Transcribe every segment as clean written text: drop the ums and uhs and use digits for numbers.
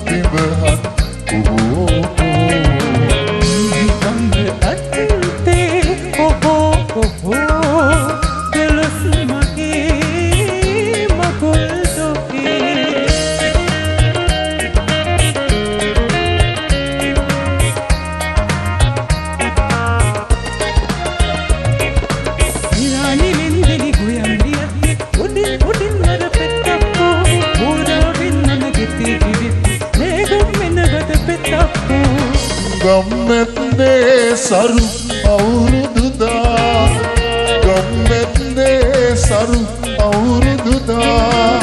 පිඹහත් ගම්මැද්දේ සරු අවුරුදුදා ගම්මැද්දේ සරු අවුරුදුදා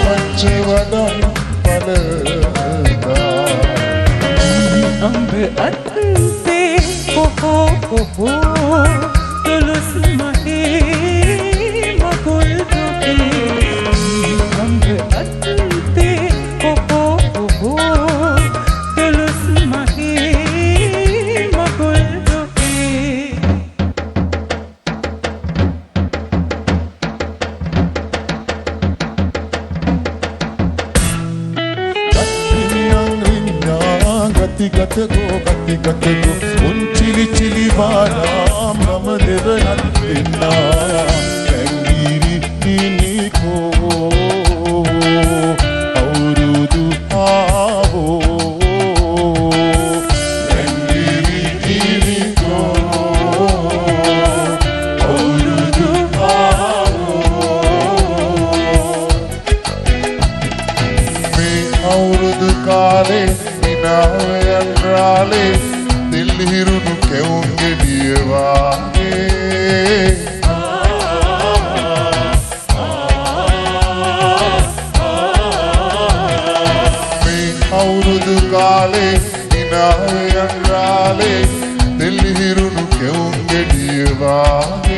මච්ච වඩම් පලදා අම්බ අත්තේ හොහෝ හොහෝ තුලස් මහේ මකුල් දුකේ අම්බ අත්තේ හොහෝ හොහෝ තුලස් මහේ මකුල් දුකේ ගති ගත ගෝ උන්චිලි චිලි වාරාම් රම දෙවනත් දෙන්නා පැංගිරි නිනිකෝ අවුරුදු ආවෝ පැංගිරි නිනිකෝ අවුරුදු ආවෝ මේ අවුරුදු කාලේ විනායන් රාලේ දිල් හිරුණු කෙවුම් ගෙඩිය වාගේ මේ අවුරුදු කාලේ විනායන් රාලේ දිල් හිරුණු කෙවුම් ගෙඩිය වාගේ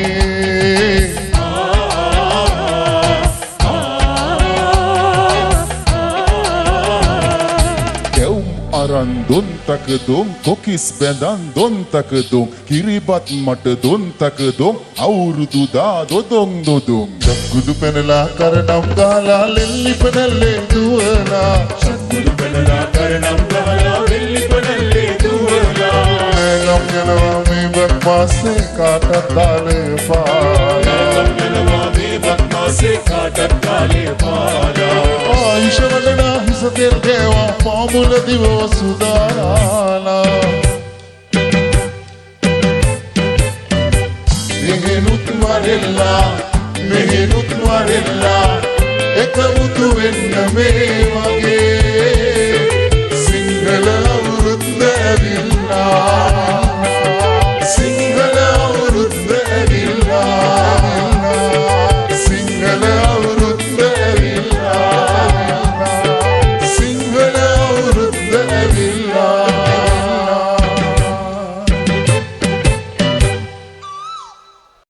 අරන් දුන් තක දුම් කොකිස් බැඳන් දුන් තක දුම් කිරිබත් මට දුන් තක දුම් අවුරුදු දා දොදොන් දොදොන් සක්කුඩු පැනලා කරනම් ගහලා ලෙල්ලි පනල්ලේ දුවලා සක්කුඩු පැනලා කරනම් ගහලා ලෙල්ලි පනල්ලේ දුවලා ගම් යනවා මේ බක් පාසේ කාටත් තාලේ පාලා ගම් යනවා මේ බක් පාසේ කාටත් තාලේ පාලා ආයිෂ වඩනා හිස තෙල් ගෑවා පාමුල දිවෝ සුදාරාලා මෙහෙනුත් වරෙල්ලා එකමුතු වෙන්න මේ වගේ